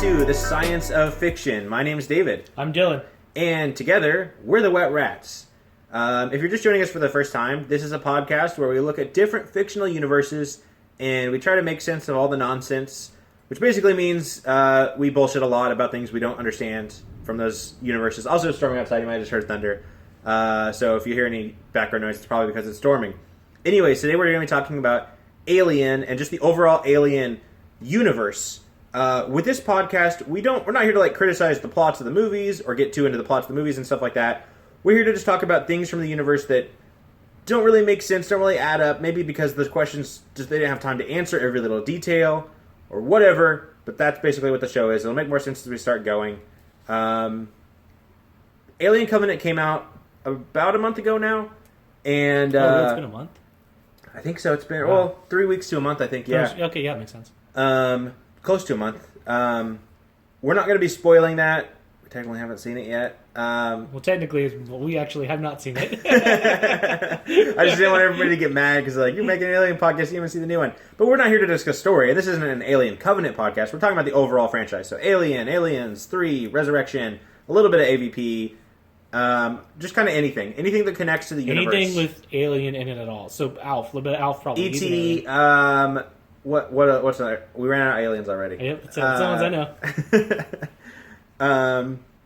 to The Science of Fiction. My name is David. I'm Dylan. And together, we're the Wet Rats. If you're just joining us for the first time, this is a podcast where we look at different fictional universes and we try to make sense of all the nonsense, which basically means we bullshit a lot about things we don't understand from those universes. Also, it's storming outside. You might have just heard thunder. So if you hear any background noise, it's probably because it's storming. Anyways, today we're going to be talking about Alien and just the overall Alien universe. With this podcast, we're not here to criticize the plots of the movies or get too into the plots of the movies and stuff like that. We're here to just talk about things from the universe that don't really make sense, don't really add up, maybe because the questions they didn't have time to answer every little detail or whatever. But that's basically what the show is. It'll make more sense as we start going. Alien Covenant came out about a month ago now, and it's been a month. I think so. It's been 3 weeks to a month. I think. Yeah. Okay. Yeah, makes sense. Close to a month. We're not going to be spoiling that. We technically haven't seen it yet. Well, technically, we actually have not seen it. I just didn't want everybody to get mad because you're making an Alien podcast, you haven't seen the new one. But we're not here to discuss story, and this isn't an Alien Covenant podcast. We're talking about the overall franchise. So Alien, Aliens 3, Resurrection, a little bit of AVP, just kind of anything that connects to the universe. Anything with Alien in it at all. So Alf, a little bit of Alf probably. E.T., what's another? We ran out of aliens already. Yep, it's the ones I know.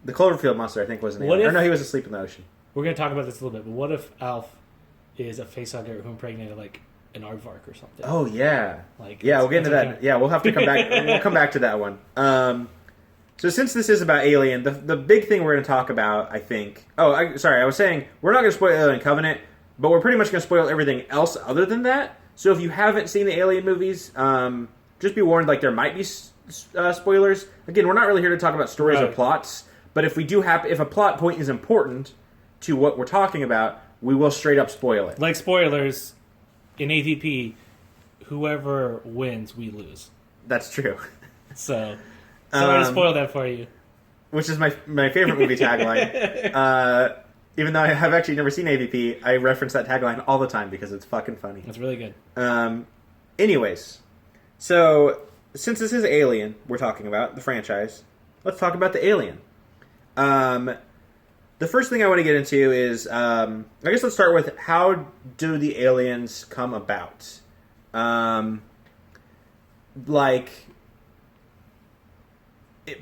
The Cloverfield monster, I think, was an alien. Or no, he was asleep in the ocean. We're going to talk about this a little bit, but what if Alf is a facehugger who impregnated an aardvark or something? Oh, yeah. We'll get into that. Yeah, we'll have to come back. We'll come back to that one. So since this is about Alien, the big thing we're going to talk about, I think... I was saying, we're not going to spoil Alien Covenant, but we're pretty much going to spoil everything else other than that. So if you haven't seen the Alien movies, just be warned, there might be spoilers. Again, we're not really here to talk about stories or plots, but if a plot point is important to what we're talking about, we will straight up spoil it. Like spoilers, in AVP, whoever wins, we lose. That's true. So I'm going to spoil that for you. Which is my favorite movie tagline. Even though I have actually never seen AVP, I reference that tagline all the time because it's fucking funny. It's really good. Anyways, so since this is Alien, we're talking about the franchise, let's talk about the Alien. The first thing I want to get into is, I guess let's start with how do the aliens come about?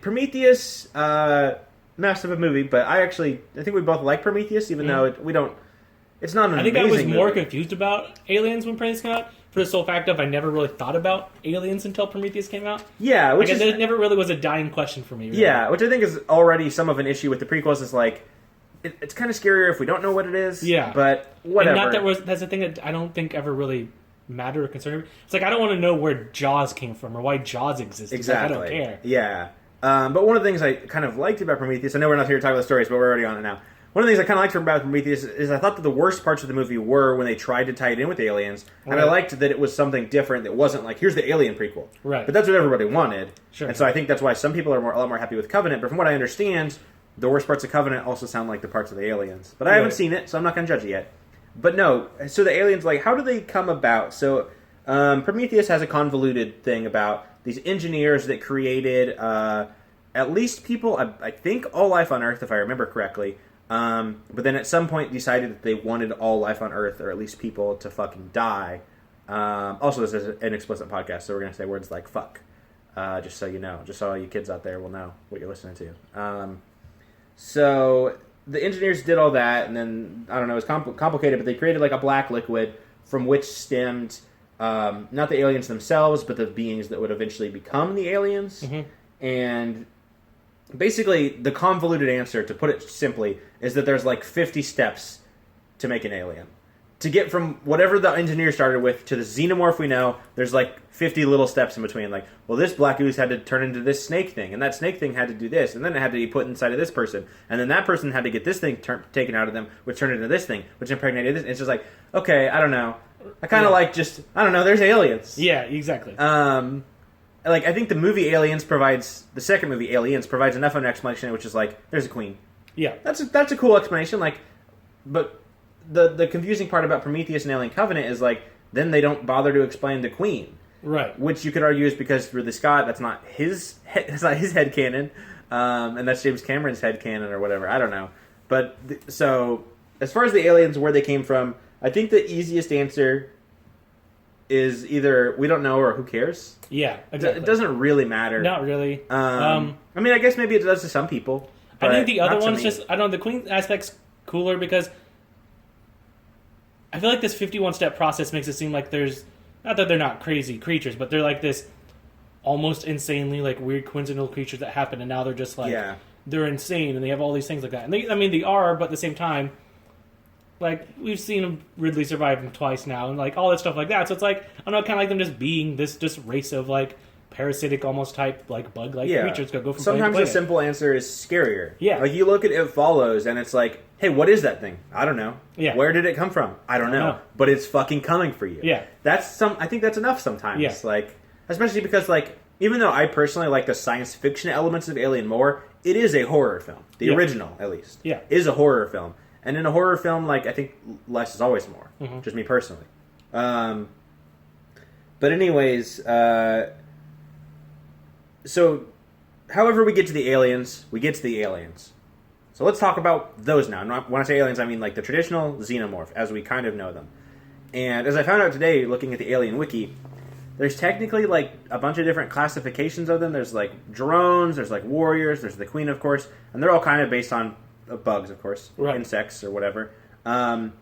Prometheus, mess of a movie, but I think we both like Prometheus, even though it's not an amazing I think I was more movie. confused about Aliens when Prometheus came out, for the sole fact of I never really thought about Aliens until Prometheus came out. Yeah, it never really was a dying question for me. Really. Yeah, which I think is already some of an issue with the prequels, is it's kind of scarier if we don't know what it is. Yeah. But whatever. And that's the thing that I don't think ever really mattered or concerned me. It's I don't want to know where Jaws came from or why Jaws exists. Exactly. I don't care. Yeah. But one of the things I kind of liked about Prometheus, I know we're not here to talk about stories, but we're already on it now. One of the things I kind of liked about Prometheus is I thought that the worst parts of the movie were when they tried to tie it in with aliens, and I liked that it was something different that wasn't here's the Alien prequel. Right. But that's what everybody wanted. Sure. And so I think that's why some people are a lot more happy with Covenant, but from what I understand, the worst parts of Covenant also sound like the parts of the aliens. But I haven't seen it, so I'm not going to judge it yet. But no, so the aliens, how do they come about? So Prometheus has a convoluted thing about these engineers that created... at least people, I think, all life on Earth, if I remember correctly. But then at some point decided that they wanted all life on Earth, or at least people, to fucking die. Also, this is an explicit podcast, so we're going to say words like fuck. Just so you know. Just so all you kids out there will know what you're listening to. So the engineers did all that, and then, I don't know, it was complicated, but they created a black liquid from which stemmed not the aliens themselves, but the beings that would eventually become the aliens. Mm-hmm. And... basically, the convoluted answer, to put it simply, is that there's 50 steps to make an alien. To get from whatever the engineer started with to the xenomorph we know, there's 50 little steps in between. This black ooze had to turn into this snake thing, and that snake thing had to do this, and then it had to be put inside of this person, and then that person had to get this thing taken out of them, which turned into this thing, which impregnated this. And it's just okay, I don't know. I kind of I don't know, there's aliens. Yeah, exactly. I think the movie the second movie Aliens provides enough of an explanation, which is there's a queen. Yeah. That's a cool explanation, but the confusing part about Prometheus and Alien Covenant is then they don't bother to explain the queen. Right. Which you could argue is because Ridley Scott, that's not his headcanon, and that's James Cameron's headcanon or whatever. I don't know. But so as far as the aliens, where they came from, I think the easiest answer is either we don't know or who cares. Yeah, exactly. It doesn't really matter. Not really. I mean, I guess maybe it does to some people. I think the other not to one's me. just, I don't know, the Queen aspect's cooler because I feel like this 51-step process makes it seem like there's, not that they're not crazy creatures, but they're like this almost insanely like weird coincidental creatures that happen, and now they're just like, they're insane and they have all these things like that. And they are, but at the same time, like, we've seen Ridley survive them twice now, and like all that stuff like that. So it's like, I don't know, kind of like them just being this just race of like parasitic almost type like bug-like creatures that go from Sometimes plane a to plane. simple answer is scarier. Yeah. Like you look at It Follows and it's like, hey, what is that thing? I don't know. Yeah. Where did it come from? I don't know. But it's fucking coming for you. Yeah. I think that's enough sometimes. Yeah. Like, especially because like, even though I personally like the science fiction elements of Alien more, it is a horror film. The original, at least. Yeah. Is a horror film. And in a horror film, like, I think less is always more. Mm-hmm. Just me personally. But anyways, so, however we get to the aliens, we get to the aliens. So let's talk about those now. When I say aliens, I mean like the traditional xenomorph, as we kind of know them. And as I found out today, looking at the Alien Wiki, there's technically like a bunch of different classifications of them. There's like drones, there's like warriors, there's the queen, of course, and they're all kind of based on bugs, of course, insects or whatever. But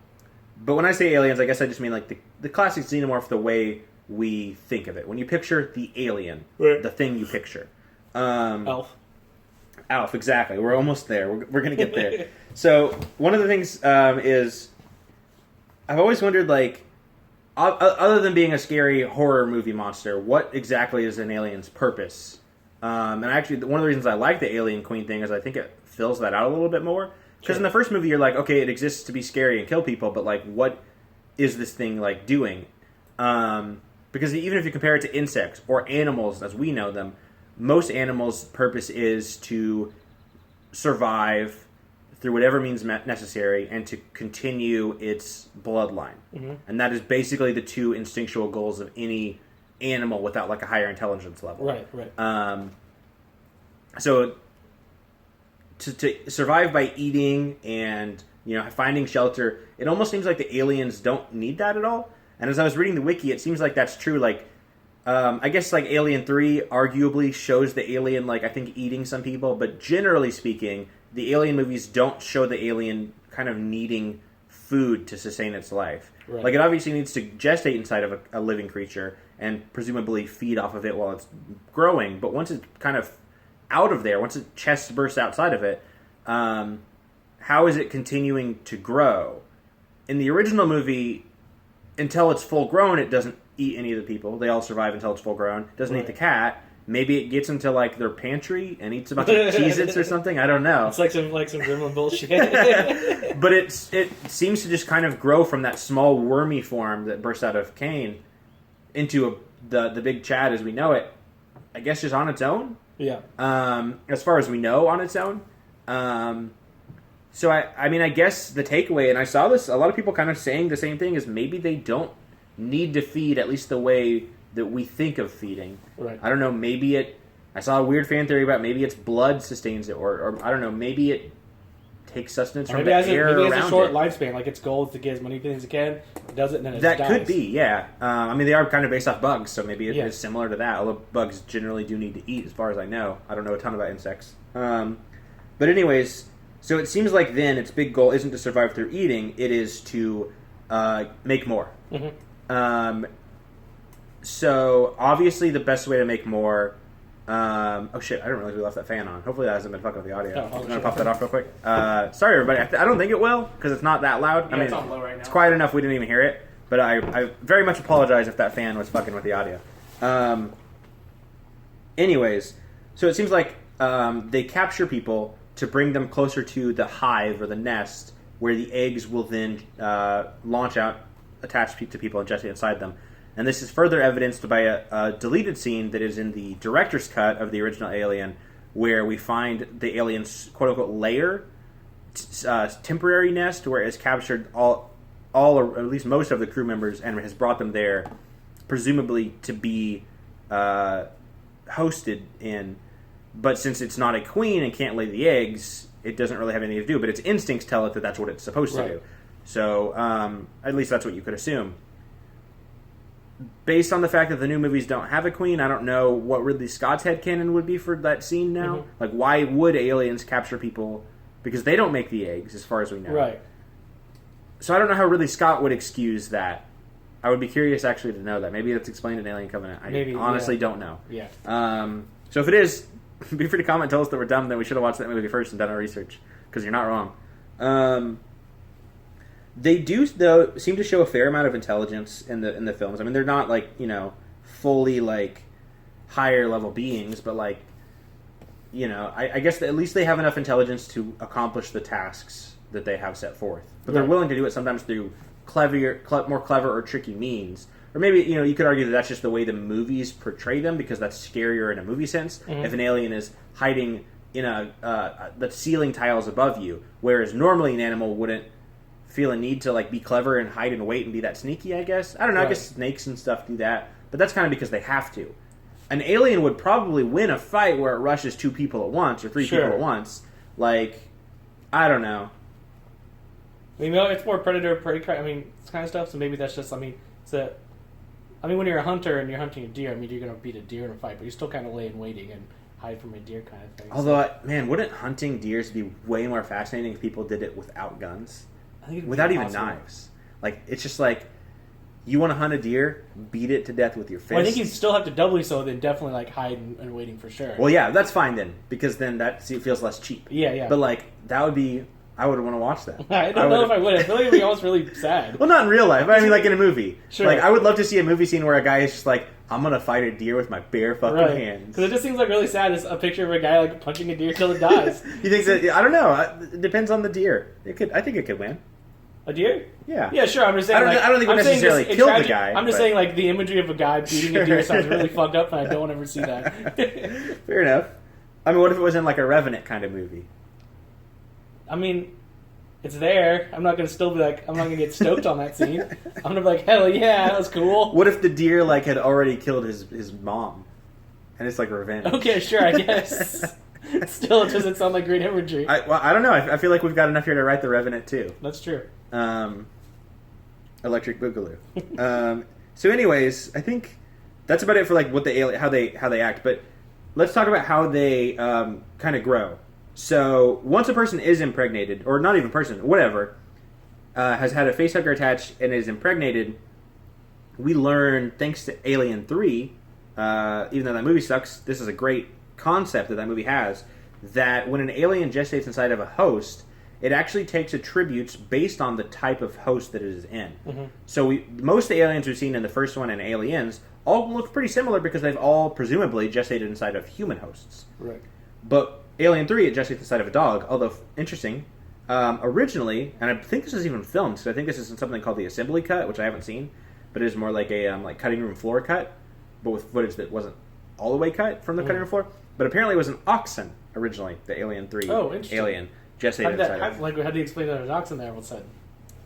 when I say aliens, I guess I just mean like the classic xenomorph, the way we think of it. When you picture the alien, the thing you picture. Alf, exactly. We're almost there. We're going to get there. So one of the things is I've always wondered, like, other than being a scary horror movie monster, what exactly is an alien's purpose? And actually, one of the reasons I like the Alien Queen thing is I think it fills that out a little bit more. Because in the first movie, you're like, okay, it exists to be scary and kill people, but like, what is this thing like doing? Because even if you compare it to insects or animals as we know them, most animals' purpose is to survive through whatever means necessary and to continue its bloodline. Mm-hmm. And that is basically the two instinctual goals of any animal without like a higher intelligence level. Right. So to survive by eating and, you know, finding shelter, it almost seems like the aliens don't need that at all. And as I was reading the wiki, it seems like that's true. Like, I guess like Alien 3 arguably shows the alien, like, I think eating some people, but generally speaking, the Alien movies don't show the alien kind of needing food to sustain its life. Right. Like, it obviously needs to gestate inside of a living creature and presumably feed off of it while it's growing, but once it's kind of out of there, once its chest bursts outside of it, how is it continuing to grow? In the original movie, until it's full grown, it doesn't eat any of the people. They all survive until it's full grown. It doesn't eat the cat. Maybe it gets into like their pantry and eats a bunch of Cheez-Its or something. I don't know. It's like some gremlin bullshit. But it seems to just kind of grow from that small wormy form that bursts out of Kane into the big Chad as we know it. I guess just on its own. Yeah. As far as we know, on its own. So I mean, I guess the takeaway, and I saw this, a lot of people kind of saying the same thing, is maybe they don't need to feed at least the way that we think of feeding. Right. I don't know, maybe I saw a weird fan theory about maybe its blood sustains it, or I don't know, maybe it takes sustenance from the air around it. Maybe it has a short lifespan, like its goal is to get as many things as it can, it does it, and then it dies. That could be, yeah. I mean, they are kind of based off bugs, so maybe it is similar to that, although bugs generally do need to eat, as far as I know. I don't know a ton about insects. But anyways, so it seems like then its big goal isn't to survive through eating, it is to make more. Mm-hmm. So, obviously, the best way to make more... oh, shit, I didn't realize we left that fan on. Hopefully that hasn't been fucking with the audio. I'm going to pop that off real quick. Sorry, everybody. I don't think it will, because it's not that loud. Yeah, I mean, it's on low right now. It's quiet enough we didn't even hear it, but I very much apologize if that fan was fucking with the audio. Anyways, so it seems like they capture people to bring them closer to the hive or the nest, where the eggs will then launch out, attach to people, and gestate inside them. And this is further evidenced by a deleted scene that is in the director's cut of the original Alien, where we find the alien's quote-unquote lair, temporary nest, where it has captured all or at least most of the crew members and has brought them there presumably to be hosted in. But since it's not a queen and can't lay the eggs, it doesn't really have anything to do. But its instincts tell it that that's what it's supposed to do. So at least that's what you could assume. Based on the fact that the new movies don't have a queen, I don't know what Ridley Scott's headcanon would be for that scene now. Mm-hmm. Like, why would aliens capture people? Because they don't make the eggs, as far as we know. Right. So I don't know how Ridley Scott would excuse that. I would be curious, actually, to know that. Maybe that's explained in Alien Covenant. I honestly don't know. Yeah. So if it is, be free to comment, tell us that we're dumb, that we should have watched that movie first and done our research, because you're not wrong. They do, though, seem to show a fair amount of intelligence in the films. I mean, they're not, like, fully, like, higher-level beings, but, like, I guess at least they have enough intelligence to accomplish the tasks that they have set forth. But they're willing to do it sometimes through more clever or tricky means. Or maybe, you could argue that that's just the way the movies portray them, because that's scarier in a movie sense. Mm-hmm. If an alien is hiding in the ceiling tiles above you, whereas normally an animal wouldn't feel a need to, like, be clever and hide and wait and be that sneaky, I guess. I don't know, right. I guess snakes and stuff do that. But that's kind of because they have to. An alien would probably win a fight where it rushes 2 people at once or 3 people at once. Like, I don't know. It's more predator-prey, it's kind of stuff, so maybe that's just, when you're a hunter and you're hunting a deer, you're going to beat a deer in a fight, but you still kind of lay in waiting and hide from a deer kind of thing. Although, wouldn't hunting deers be way more fascinating if people did it without guns? Without even knives. Like, it's just like, you want to hunt a deer, beat it to death with your fist. Well, I think you'd still have to doubly so, then definitely, like, hide and waiting for sure. Well, yeah, that's fine then, because then it feels less cheap. Yeah. But, like, that would be... I would want to watch that. I don't know if I would. I feel like it would be almost really sad. Well, not in real life. But like in a movie. Sure. Like, I would love to see a movie scene where a guy is just like, I'm going to fight a deer with my bare fucking hands. Because it just seems like really sad. It's a picture of a guy like punching a deer till it dies. You think that? I don't know. It depends on the deer. I think it could win. A deer? Yeah. Yeah, sure. I'm just saying. I don't think it would necessarily kill the guy. I'm just saying, like, the imagery of a guy beating a deer sounds really fucked up, and I don't want to ever see that. Fair enough. What if it was in like a Revenant kind of movie? It's there. I'm not going to get stoked on that scene. I'm going to be like, hell yeah, that was cool. What if the deer, like, had already killed his mom? And it's like revenge. Okay, sure, I guess. Still, it doesn't sound like great imagery. I don't know. I feel like we've got enough here to write the Revenant, too. That's true. Electric Boogaloo. So anyways, I think that's about it for, like, what how they act. But let's talk about how they kind of grow. So, once a person is impregnated, or not even person, whatever, has had a facehugger attached and is impregnated, we learn, thanks to Alien 3, even though that movie sucks, this is a great concept that movie has, that when an alien gestates inside of a host, it actually takes attributes based on the type of host that it is in. Mm-hmm. So, most of the aliens we've seen in the first one and Aliens all look pretty similar because they've all presumably gestated inside of human hosts. Right. But Alien 3, it gestates inside of a dog, although interesting. Originally, and I think this is even filmed, so I think this is in something called the assembly cut, which I haven't seen, but it is more like a cutting room floor cut, but with footage that wasn't all the way cut from the cutting room floor. But apparently it was an oxen originally, the Alien 3 alien gestated inside of. How do you explain that there's oxen there all of a sudden?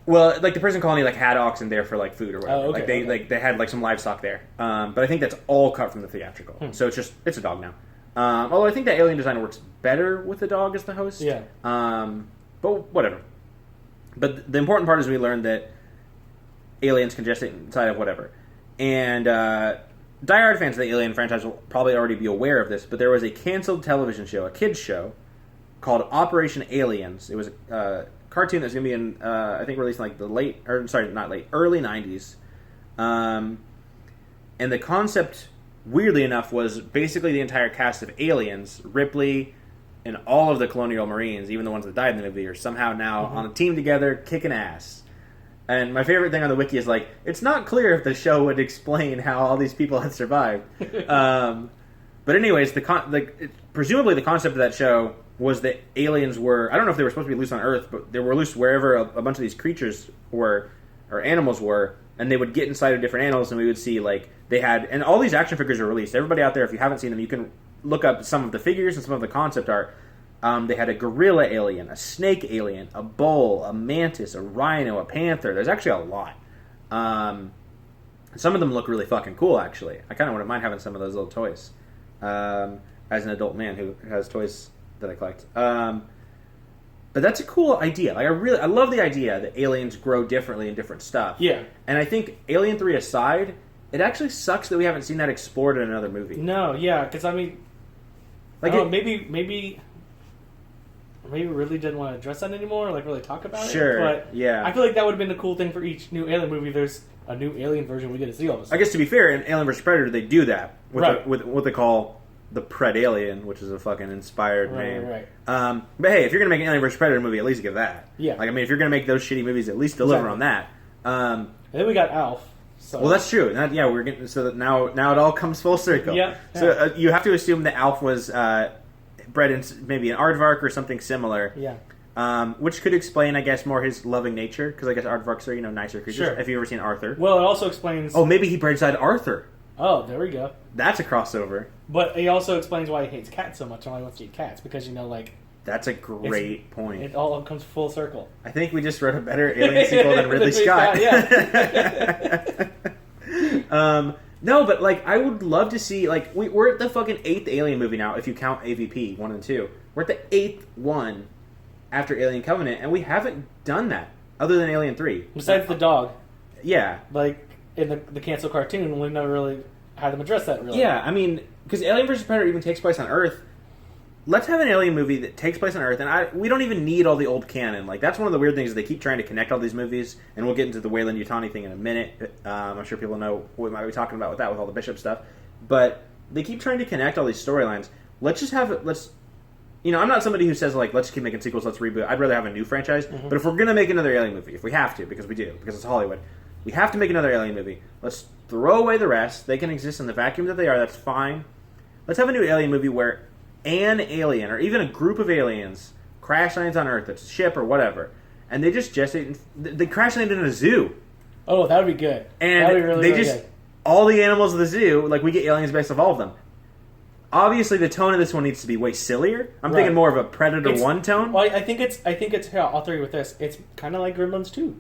Well, like the prison colony had oxen there for like food or whatever. Oh, okay, they had like some livestock there. But I think that's all cut from the theatrical. So it's a dog now. Although I think that alien design works better with the dog as the host. Yeah. But whatever. But the important part is we learned that aliens can gestate inside of whatever. And diehard fans of the Alien franchise will probably already be aware of this, but there was a canceled television show, a kids show, called Operation Aliens. It was a cartoon that's going to be in, I think, released in like early 90s. And the concept, weirdly enough, was basically the entire cast of aliens, Ripley, and all of the Colonial Marines, even the ones that died in the movie, are somehow now on a team together, kicking ass. And my favorite thing on the wiki is, like, it's not clear if the show would explain how all these people had survived. But anyways, presumably the concept of that show was that aliens were, I don't know if they were supposed to be loose on Earth, but they were loose wherever a bunch of these creatures were, or animals were, and they would get inside of different animals, and we would see, like, they had, and all these action figures are released. Everybody out there, if you haven't seen them, you can look up some of the figures and some of the concept art. They had a gorilla alien, a snake alien, a bull, a mantis, a rhino, a panther. There's actually a lot. Some of them look really fucking cool, actually. I kind of wouldn't mind having some of those little toys. As an adult man who has toys that I collect. But that's a cool idea. Like I love the idea that aliens grow differently in different stuff. Yeah. And I think Alien 3 aside, it actually sucks that we haven't seen that explored in another movie. No, yeah, because I mean, like maybe we really didn't want to address that anymore, or like really talk about it. Sure. But yeah. I feel like that would have been the cool thing for each new Alien movie. There's a new Alien version we get to see all of a sudden. I guess to be fair, in Alien vs Predator, they do that with, Right. with what they call the Predalien, which is a fucking inspired name. Right. But hey, if you're gonna make an Alien vs Predator movie, at least give that. Yeah. Like I mean, if you're gonna make those shitty movies, at least deliver on that. And then we got Alf. So. Well, that's true. We're getting so that now it all comes full circle. Yeah. So you have to assume that Alf was bred in maybe an aardvark or something similar. Yeah. Which could explain, I guess, more his loving nature, because I guess aardvarks are nicer creatures. Sure. Have you ever seen Arthur? Well, it also explains. Oh, maybe he bred inside Arthur. Oh, there we go. That's a crossover. But he also explains why he hates cats so much and why he wants to eat cats, because That's a great point. it all comes full circle. I think we just wrote a better Alien sequel than Ridley Scott. Yeah. No, but I would love to see we're at the fucking 8th Alien movie now, if you count AVP 1 and 2. We're at the 8th one after Alien Covenant, and we haven't done that other than Alien 3. Besides the dog, Yeah. in the cancel cartoon, we've never really had them address that. Really. Yeah, I mean, because Alien vs Predator even takes place on Earth. Let's have an Alien movie that takes place on Earth, and we don't even need all the old canon. That's one of the weird things is they keep trying to connect all these movies, and we'll get into the Weyland-Yutani thing in a minute. I'm sure people know what we might be talking about with that, with all the Bishop stuff. But they keep trying to connect all these storylines. Let's just have I'm not somebody who says, let's keep making sequels, let's reboot. I'd rather have a new franchise. Mm-hmm. But if we're going to make another Alien movie, if we have to, because we do, because it's Hollywood, we have to make another Alien movie. Let's throw away the rest. They can exist in the vacuum that they are. That's fine. Let's have a new Alien movie where an alien, or even a group of aliens, crash lands on Earth. It's a ship or whatever. And they just gestate. They crash land in a zoo. Oh, that would be good. And that would be really, they really just... good. All the animals of the zoo, we get aliens based off all of them. Obviously, the tone of this one needs to be way sillier. I'm thinking more of a Predator 1 tone. Well, I think it's here, I'll agree with this. It's kind of like Gremlins 2.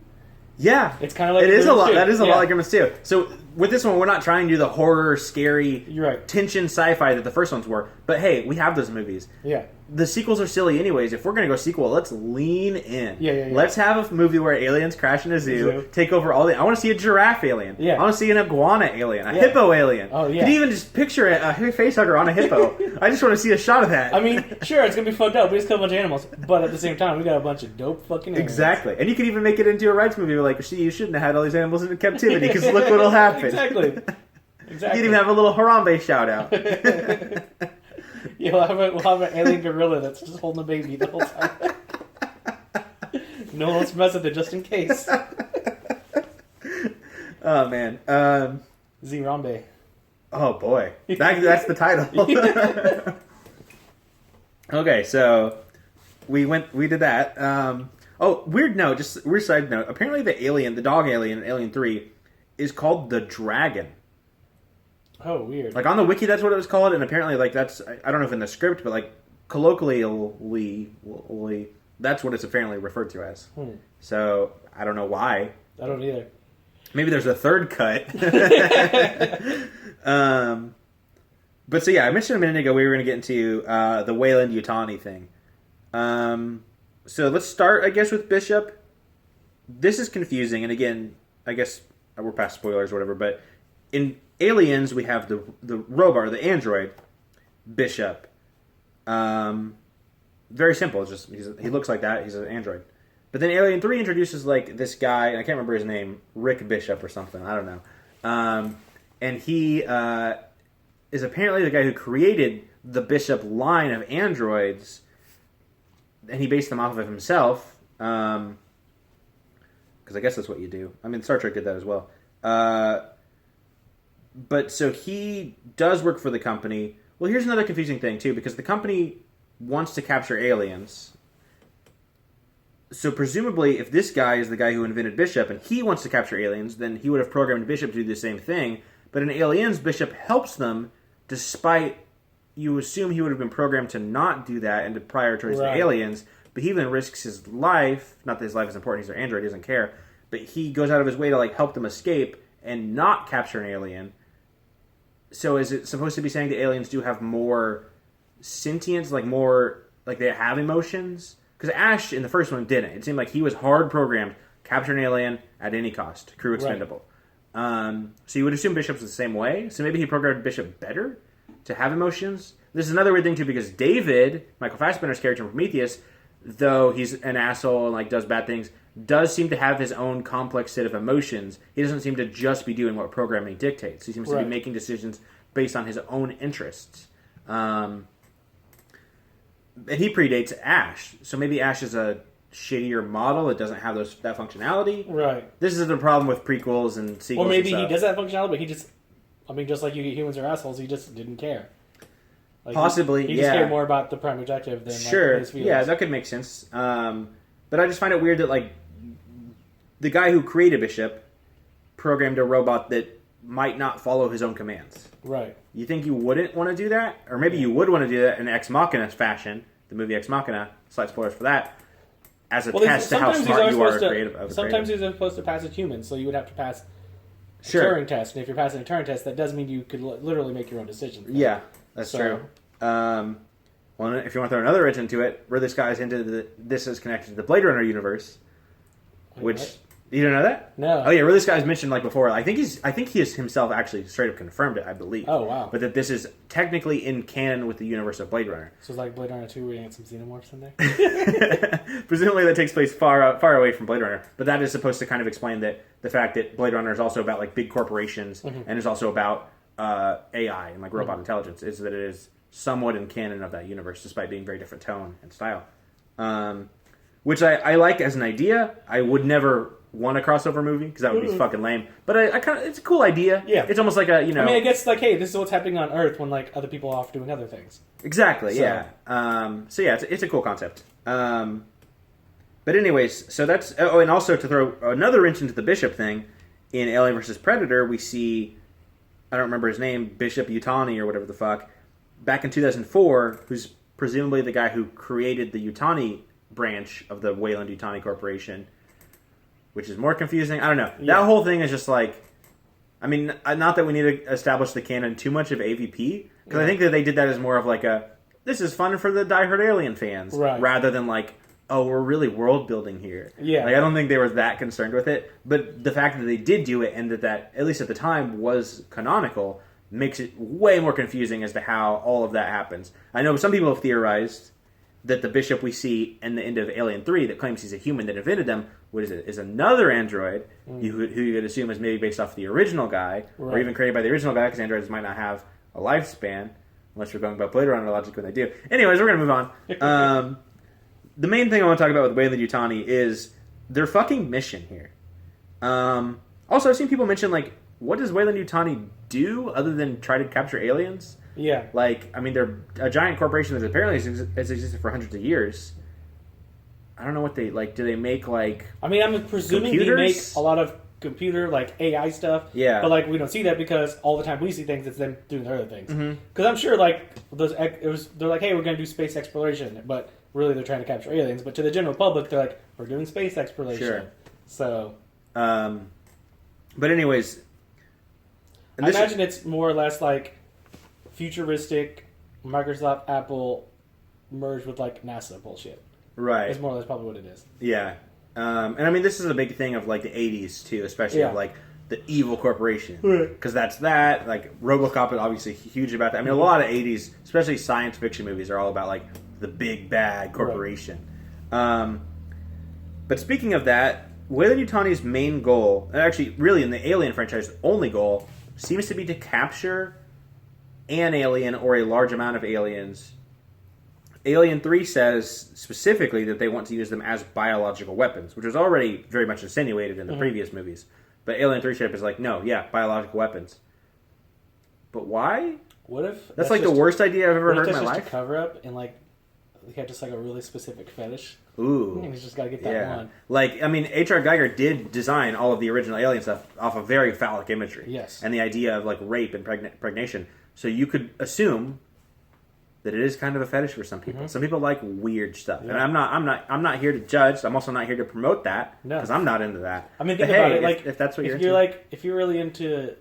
Yeah. It's kind of like it is a lot. 2. That is a lot like Gremlins 2. So with this one, we're not trying to do the horror, scary, You're right. tension sci-fi that the first ones were. But hey, we have those movies. Yeah. The sequels are silly anyways. If we're going to go sequel, let's lean in. Yeah. Let's have a movie where aliens crash in a zoo, take over all the... I want to see a giraffe alien. Yeah. I want to see an iguana alien. A hippo alien. Oh, yeah. You can even just picture a facehugger on a hippo. I just want to see a shot of that. I mean, sure, it's going to be fucked up. We just kill a bunch of animals. But at the same time, we got a bunch of dope fucking animals. Exactly. And you can even make it into a rights movie where see, you shouldn't have had all these animals in captivity because look what'll happen. Exactly. You can even have a little Harambe shout out. Yeah, we'll have an alien gorilla that's just holding a baby the whole time. No one wants to mess with it just in case. Oh, man. Zirambe. Oh, boy. That's the title. Okay, so we did that. Weird note, just weird side note. Apparently the dog alien in Alien 3 is called the Dragon. Oh, weird. On the wiki, that's what it was called, and apparently, that's... I don't know if in the script, but, colloquially, that's what it's apparently referred to as. So, I don't know why. I don't either. Maybe there's a third cut. But, so, yeah, I mentioned a minute ago we were going to get into the Weyland-Yutani thing. So, let's start, I guess, with Bishop. This is confusing, and again, I guess we're past spoilers or whatever, but in Aliens, we have the Robar, the android, Bishop. Very simple. It's just he looks like that. He's an android. But then Alien 3 introduces this guy. I can't remember his name. Rick Bishop or something. I don't know. And he is apparently the guy who created the Bishop line of androids, and he based them off of himself. Because I guess that's what you do. I mean, Star Trek did that as well. But so he does work for the company. Well, here's another confusing thing, too, because the company wants to capture aliens. So presumably, if this guy is the guy who invented Bishop and he wants to capture aliens, then he would have programmed Bishop to do the same thing. But in Aliens, Bishop helps them, despite you assume he would have been programmed to not do that and to prioritize the aliens. But he even risks his life. Not that his life is important, he's an android, he doesn't care. But he goes out of his way to help them escape. and not capture an alien. So is it supposed to be saying the aliens do have more sentience, like more, like they have emotions? Because Ash in the first one didn't. It seemed like he was hard programmed, capture an alien at any cost, crew expendable. Right. So you would assume Bishop's the same way. So maybe he programmed Bishop better to have emotions. This is another weird thing too, because David, Michael Fassbender's character in Prometheus, though he's an asshole and like does bad things, does seem to have his own complex set of emotions. He doesn't seem to just be doing what programming dictates. He seems to be making decisions based on his own interests. And he predates Ash, so maybe Ash is a shittier model that doesn't have that functionality. Right. This is the problem with prequels and sequels. Or maybe he does have functionality, but he just, just like you humans are assholes, he just didn't care. Like Possibly, he just cared more about the prime objective than his feelings. Yeah, that could make sense. But I just find it weird that like the guy who created Bishop programmed a robot that might not follow his own commands. Right. You think you wouldn't want to do that? Or maybe you would want to do that in Ex Machina fashion, the movie Ex Machina, slight spoilers for that, as a test to how smart you are creative. Sometimes he's supposed to pass as human, so you would have to pass a Turing test. And if you're passing a Turing test, that does mean you could literally make your own decisions. Yeah, that's true. Well, if you want to throw another wrench into it, Ridley Scott is into this is connected to the Blade Runner universe, which... What? You don't know that? No. Oh yeah, Ridley Scott has mentioned like before. I think he has himself actually straight up confirmed it. I believe. Oh wow! But that this is technically in canon with the universe of Blade Runner. So it's like Blade Runner 2, where you get some xenomorphs in there. Presumably that takes place far away from Blade Runner. But that is supposed to kind of explain that the fact that Blade Runner is also about like big corporations and is also about AI and like robot intelligence, is that it is somewhat in canon of that universe, despite being very different tone and style. Which I like as an idea. I would never want a crossover movie because that would be fucking lame. But I kind of, it's a cool idea. Yeah, it's almost like a I guess like, hey, this is what's happening on Earth when like other people are off doing other things. Exactly. So. Yeah. So yeah, it's a cool concept. But anyways, so that's and also to throw another wrench into the Bishop thing in Alien vs Predator, we see I don't remember his name, Bishop Yutani or whatever the fuck, back in 2004, who's presumably the guy who created the Yutani branch of the Weyland-Yutani Corporation. Which is more confusing. I don't know. Yeah. That whole thing is just like... I mean, not that we need to establish the canon too much of AVP, because I think that they did that as more of like a, this is fun for the diehard Alien fans, rather than like, oh, we're really world building here. Yeah. Like, I don't think they were that concerned with it, but the fact that they did do it, and that at least at the time, was canonical, makes it way more confusing as to how all of that happens. I know some people have theorized that the Bishop we see in the end of Alien 3 that claims he's a human that invented them is another android who you could assume is maybe based off the original guy, or even created by the original guy, because androids might not have a lifespan, unless you're going about Blade Runner logic when they do. Anyways, we're going to move on. The main thing I want to talk about with Weyland-Yutani is their fucking mission here. Also, I've seen people mention, like, what does Weyland-Yutani do other than try to capture aliens? Yeah. Like, I mean, they're a giant corporation that apparently has existed for hundreds of years. I don't know what they, like, do they make, like, I mean, I'm presuming computers? They make a lot of computer, like, AI stuff. Yeah. But, like, we don't see that because all the time we see things, it's them doing their other things. Because I'm sure, like, they're like, hey, we're going to do space exploration. But really they're trying to capture aliens. But to the general public, they're like, we're doing space exploration. Sure. So. But anyways. I imagine it's more or less, like, futuristic Microsoft, Apple merged with, like, NASA bullshit. Right. It's more or less probably what it is. Yeah. And I mean, this is a big thing of, like, the 80s, too, especially of, like, the evil corporation. Because that's that. Like, RoboCop is obviously huge about that. I mean, a lot of 80s, especially science fiction movies, are all about, like, the big bad corporation. Right. But speaking of that, Weyland-Yutani's main goal, and actually, really, in the Alien franchise, only goal, seems to be to capture an alien or a large amount of aliens. Alien 3 says specifically that they want to use them as biological weapons, which was already very much insinuated in the previous movies. But Alien 3 straight up is like, no, biological weapons. But why? What if... That's like the worst idea I've ever heard in my life. Just a cover-up and, like, they have just, like, a really specific fetish. Ooh. He's just got to get that one. Like, I mean, H.R. Geiger did design all of the original Alien stuff off of very phallic imagery. Yes. And the idea of, like, rape and pregnation. So you could assume that it is kind of a fetish for some people. Some people like weird stuff, and Yeah. I'm not here to judge. I'm also not here to promote that No. because I'm not into that. I mean, But think about hey, it. Like, if that's what you're if into, you're like, if you're really into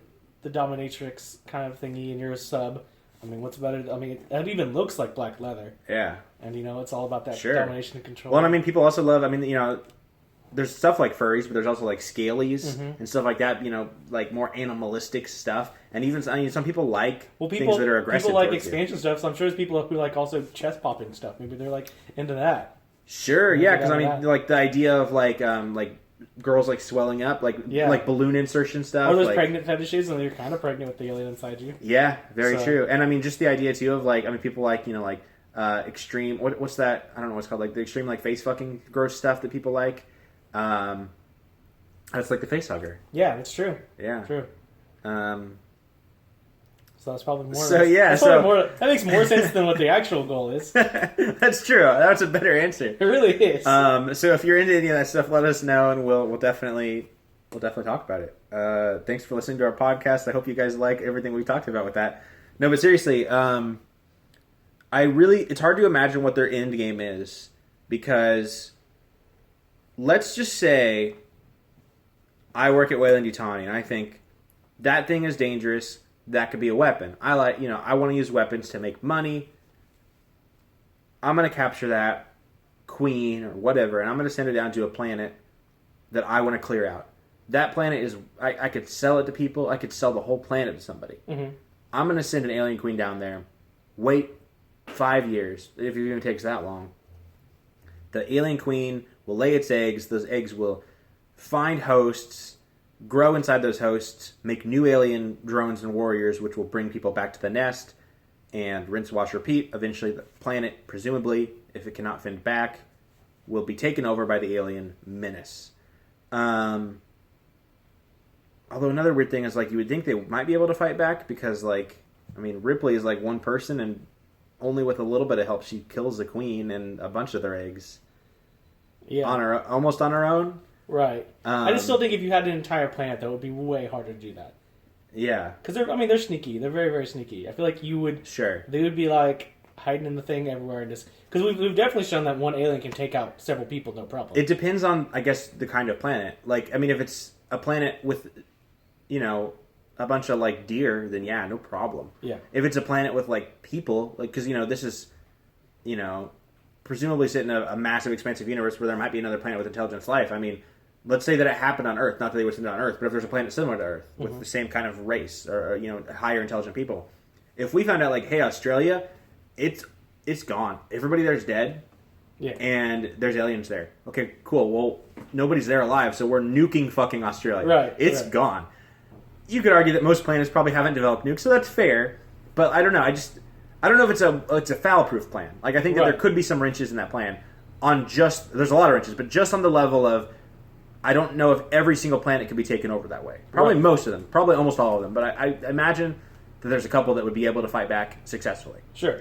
the dominatrix kind of thingy, and you're a sub, I mean, what's better? I mean, it even looks like black leather, yeah. and it's all about that Sure. domination and control. Well, and I mean, people also love. I mean, there's stuff like furries, but there's also like scalies and stuff like that. Like more animalistic stuff, and even some people like things that are aggressive. People like towards you. expansion stuff, so I'm sure there's people who like also chest popping stuff. Maybe they're like into that. Sure, yeah, because I Maybe mean, that. like the idea of like girls like swelling up, like balloon insertion stuff. Or there's like, pregnant fetishes, and you're kind of pregnant with the alien inside you. Yeah, very So- true. And I mean, just the idea too of like, I mean, people like extreme. What's that? I don't know what's called. Like the extreme like face fucking gross stuff that people like. That's like the face hugger. Yeah, that's true. Yeah. True. So that's probably more. So, yeah, that's probably more, that makes more sense than what the actual goal is. It That's true. That's a better answer. really is. So if you're into any of that stuff, let us know, and we'll definitely talk about it. Thanks for listening to our podcast. I hope you guys like everything we talked about with that. No, but seriously, it's hard to imagine what their end game is, because let's just say I work at Weyland-Yutani, and I think that thing is dangerous. That could be a weapon. I want to use weapons to make money. I'm going to capture that queen or whatever, and I'm going to send it down to a planet that I want to clear out. That planet is, I could sell it to people. I could sell the whole planet to somebody. Mm-hmm. I'm going to send an alien queen down there. Wait 5 years, if it even takes that long. The alien queen will lay its eggs. Those eggs will find hosts, grow inside those hosts, make new alien drones and warriors, which will bring people back to the nest, and rinse, wash, repeat. Eventually, the planet, presumably, if it cannot fend back, will be taken over by the alien menace. Although another weird thing is, like, you would think they might be able to fight back because, like, I mean, Ripley is like one person, and only with a little bit of help she kills the queen and a bunch of their eggs. Yeah. Almost on her own. Right. I just still think if you had an entire planet, that would be way harder to do that. Yeah. Because they're sneaky. They're very, very sneaky. I feel like you would. Sure. They would be like hiding in the thing everywhere, and just because we've definitely shown that one alien can take out several people, no problem. It depends on, I guess, the kind of planet. Like, I mean, if it's a planet with, a bunch of like deer, then yeah, no problem. Yeah. If it's a planet with like people, like, because this is, presumably set in a massive, expansive universe where there might be another planet with intelligent life. I mean, let's say that it happened on Earth. Not that they would send it on Earth, but if there's a planet similar to Earth with the same kind of race or higher intelligent people, if we found out like, hey, Australia, it's gone. Everybody there's dead. Yeah. And there's aliens there. Okay, cool. Well, nobody's there alive, so we're nuking fucking Australia. Right. It's right. gone. You could argue that most planets probably haven't developed nukes, so that's fair. But I don't know. I don't know if it's a foul-proof plan. Like, I think that Right. there could be some wrenches in that plan. There's a lot of wrenches, but just on the level of, I don't know if every single planet could be taken over that way. Probably Right. most of them. Probably almost all of them. But I imagine that there's a couple that would be able to fight back successfully. Sure.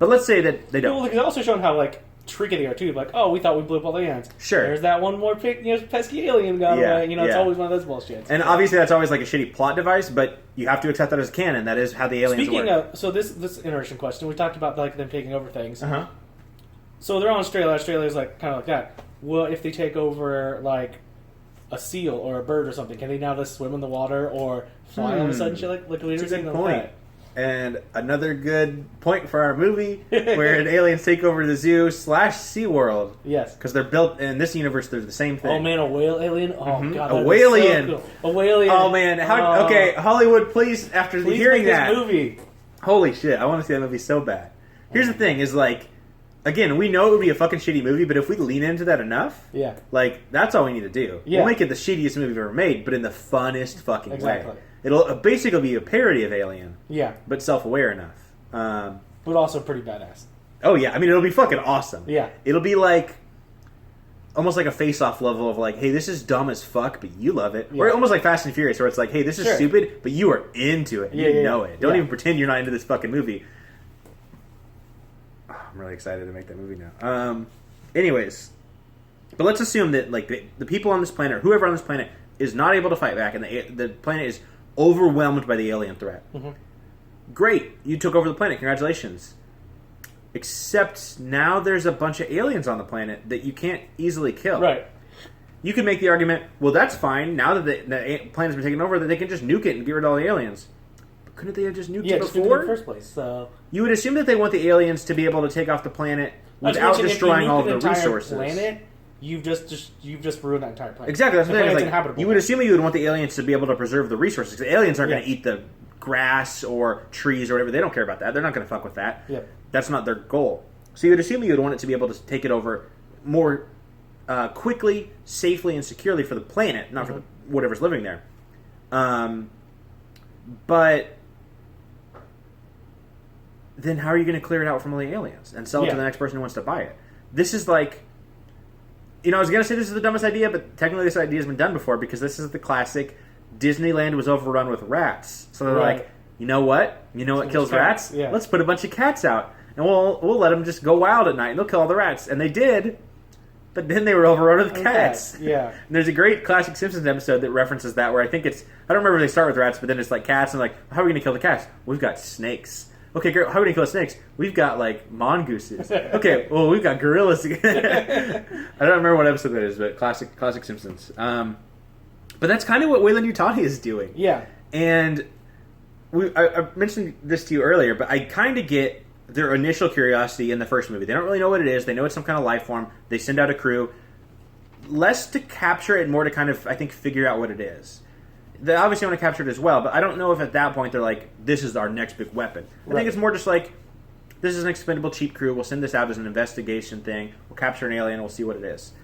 But let's say that they don't. Well, it's also shown how like tricky they are too. Like, oh, we thought we blew up all the aliens. Sure. There's that one more pesky alien got Yeah, away. It's yeah. always one of those bullshits. And obviously that's always like a shitty plot device, but you have to accept that as canon. That is how the aliens Speaking work. of, so this interesting question. We talked about like them taking over things. Uh-huh. So they're on Australia. Australia's like kind of like that. Well, if they take over like a seal or a bird or something, can they now just swim in the water or fly all of a sudden? Shit, like we That's a never seen good them point. that. And another good point for our movie, where an aliens take over the zoo / SeaWorld. Yes. Because they're built, in this universe, they're the same thing. Oh man, a whale alien! Oh god, A that'd be whale-alien. so cool. A whale-alien. Oh man, okay, Hollywood, please, after Please hearing make that. this movie. Holy shit, I want to see that movie so bad. Here's the thing, is like, again, we know it would be a fucking shitty movie, but if we lean into that enough, Yeah. like, that's all we need to do. Yeah. We'll make it the shittiest movie we've ever made, but in the funnest fucking Exactly. way. It'll basically be a parody of Alien, Yeah, but self-aware enough. but also pretty badass. Oh yeah, I mean, it'll be fucking awesome. Yeah. It'll be like, almost like a face-off level of like, hey, this is dumb as fuck, but you love it. Or Yeah. almost like Fast and Furious, where it's like, hey, this is Sure. stupid, but you are into it. Yeah, You yeah, know yeah. it. Don't Yeah. even pretend you're not into this fucking movie. Oh, I'm really excited to make that movie now. Anyways, but let's assume that like the people on this planet, or whoever on this planet, is not able to fight back, and the planet is overwhelmed by the alien threat. Mhm. Great, you took over the planet. Congratulations. Except now there's a bunch of aliens on the planet that you can't easily kill. Right. You can make the argument, well, that's fine. Now that the planet's been taken over, that they can just nuke it and get rid of all the aliens. But couldn't they have just nuked it just before? in the first place. So you would assume that they want the aliens to be able to take off the planet without destroying all the resources. Planet, you've just ruined that entire planet. Exactly. That's the the thing. planet's Like, inhabitable. you would assume you would want the aliens to be able to preserve the resources. The aliens aren't going to eat the grass or trees or whatever. They don't care about that. They're not going to fuck with that. Yep. That's not their goal. So you would assume you would want it to be able to take it over more quickly, safely, and securely for the planet, not for whatever's living there. But then how are you going to clear it out from all the aliens and sell it to the next person who wants to buy it? This is like... I was going to say this is the dumbest idea, but technically this idea has been done before because this is the classic Disneyland was overrun with rats. So they're like, you know what? You know what kills rats? Yeah. Let's put a bunch of cats out. And we'll let them just go wild at night, and they'll kill all the rats. And they did, but then they were overrun with cats. Yeah. And there's a great classic Simpsons episode that references that, where I think it's... I don't remember if they start with rats, but then it's like cats, and like, how are we going to kill the cats? We've got snakes. Okay, great. How are we going to kill snakes? We've got, like, mongooses. Okay, well, we've got gorillas. I don't remember what episode that is, but classic Simpsons. But that's kind of what Weyland-Yutani is doing. Yeah. And I mentioned this to you earlier, but I kind of get their initial curiosity in the first movie. They don't really know what it is. They know it's some kind of life form. They send out a crew. Less to capture it, more to kind of, I think, figure out what it is. They obviously want to capture it as well, but I don't know if at that point they're like, this is our next big weapon. I think it's more just like, this is an expendable cheap crew. We'll send this out as an investigation thing. We'll capture an alien. We'll see what it is.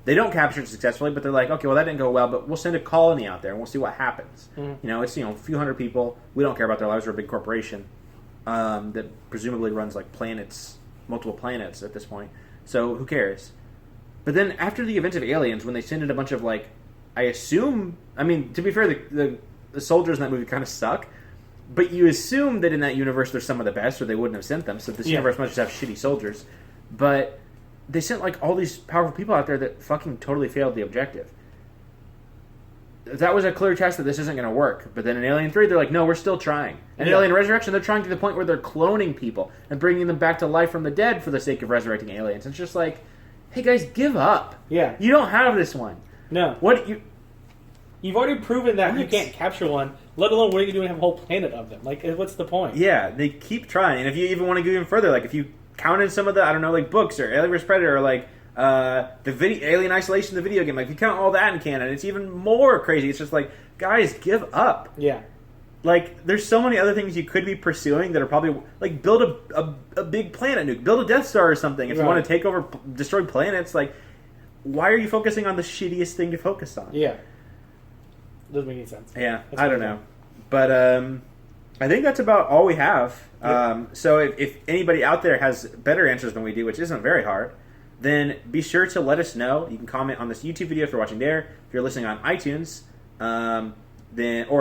They don't capture it successfully, but they're like, okay, well, that didn't go well, but we'll send a colony out there and we'll see what happens. It's a few hundred people. We don't care about their lives. We're a big corporation that presumably runs like multiple planets at this point. So who cares? But then after the events of Aliens, when they send in a bunch of like, I assume, I mean, to be fair, the soldiers in that movie kind of suck, but you assume that in that universe they're some of the best, or they wouldn't have sent them. So this universe must just have shitty soldiers. But they sent like all these powerful people out there that fucking totally failed the objective. That was a clear test that this isn't going to work. But then in Alien 3, they're like, no, we're still trying. And in Alien Resurrection, they're trying to the point where they're cloning people and bringing them back to life from the dead for the sake of resurrecting aliens. It's just like, hey guys, give up. Yeah. You don't have this one. No. You've already proven that you can't capture one, let alone what are you doing to have a whole planet of them? Like, what's the point? Yeah, they keep trying. And if you even want to go even further, like if you counted some of the, I don't know, like books or Alien vs. Predator or like Alien Isolation, the video game, like if you count all that in canon, it's even more crazy. It's just like, guys, give up. Yeah. Like, there's so many other things you could be pursuing that are probably, like, build a big planet nuke. Build a Death Star or something. If you want to take over, destroy planets, like, why are you focusing on the shittiest thing to focus on? Yeah. Doesn't make any sense. Yeah, I don't know. But I think that's about all we have. So if anybody out there has better answers than we do, which isn't very hard, then be sure to let us know. You can comment on this YouTube video if you're watching there. If you're listening on iTunes, or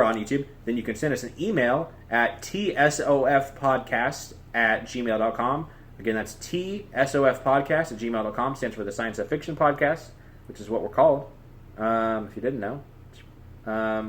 on YouTube, then you can send us an email at tsofpodcast@gmail.com. Again, that's tsofpodcast@gmail.com. Stands for the Science of Fiction Podcast, which is what we're called, if you didn't know. But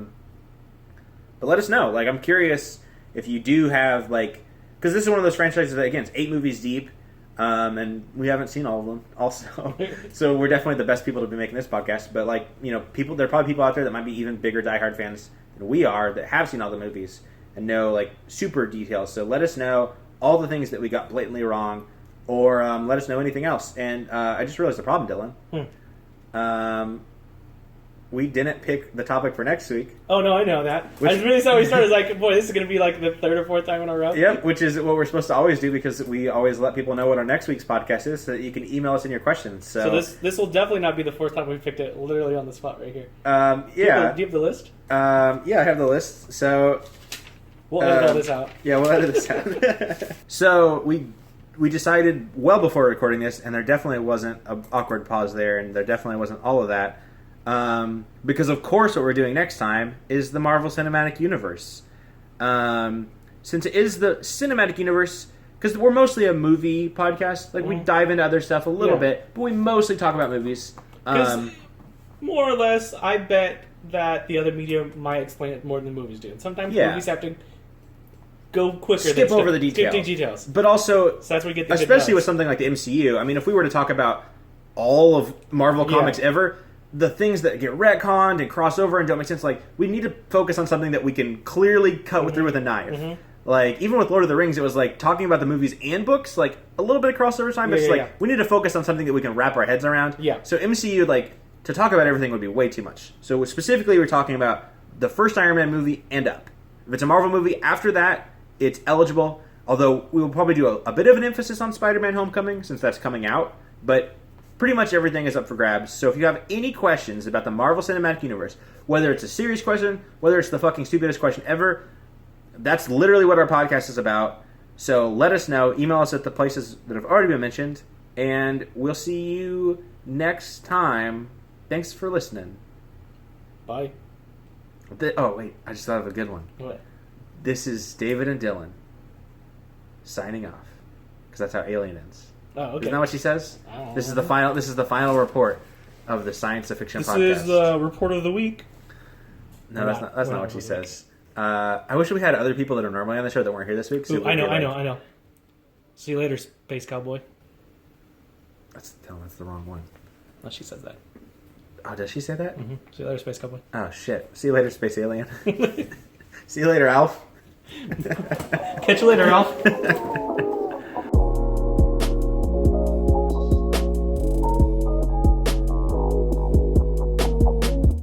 let us know. Like, I'm curious if you do have, like... Because this is one of those franchises that, again, it's 8 movies deep, and we haven't seen all of them, also. So we're definitely the best people to be making this podcast. But, like, there are probably people out there that might be even bigger diehard fans than we are that have seen all the movies and know, like, super details. So let us know all the things that we got blatantly wrong, or let us know anything else. And I just realized the problem, Dylan. We didn't pick the topic for next week. Oh, no, I know that. I just really saw we started like, boy, this is going to be like the third or fourth time in a row. Yep, which is what we're supposed to always do because we always let people know what our next week's podcast is so that you can email us in your questions. So this will definitely not be the fourth time we picked it literally on the spot right here. Yeah. Do you have the list? Yeah, I have the list. So we'll edit all this out. Yeah, we'll edit this out. So we decided well before recording this, and there definitely wasn't an awkward pause there, and there definitely wasn't all of that. Because of course what we're doing next time is the Marvel Cinematic Universe. Since it is the cinematic universe, because we're mostly a movie podcast, like we dive into other stuff a little bit, but we mostly talk about movies. More or less, I bet that the other media might explain it more than movies do. And sometimes movies have to go quicker. Skip over the details. Skip the details. But also, so that's where you get the especially with something like the MCU. I mean, if we were to talk about all of Marvel comics ever, the things that get retconned and cross over and don't make sense, like, we need to focus on something that we can clearly cut through with a knife. Mm-hmm. Like, even with Lord of the Rings, it was like talking about the movies and books, like a little bit of crossover time, but it's we need to focus on something that we can wrap our heads around. Yeah. So MCU, like, to talk about everything would be way too much. So specifically, we're talking about the first Iron Man movie and up. If it's a Marvel movie, after that, it's eligible. Although we will probably do a bit of an emphasis on Spider-Man Homecoming, since that's coming out. But pretty much everything is up for grabs. So if you have any questions about the Marvel Cinematic Universe, whether it's a serious question, whether it's the fucking stupidest question ever, that's literally what our podcast is about. So let us know. Email us at the places that have already been mentioned. And we'll see you next time. Thanks for listening. Bye. Oh, wait. I just thought of a good one. What? This is David and Dylan signing off. Because that's how Alien ends. Oh, okay. Isn't that what she says? This is the final report of the Science of Fiction podcast. This is the report of the week. No, that's not what she says. I wish we had other people that are normally on the show that weren't here this week. Ooh, I know. See you later, Space Cowboy. That's the wrong one. Unless she says that. Oh, does she say that? Mm-hmm. See you later, Space Cowboy. Oh, shit. See you later, Space Alien. See you later, Alf. Catch you later, Alf.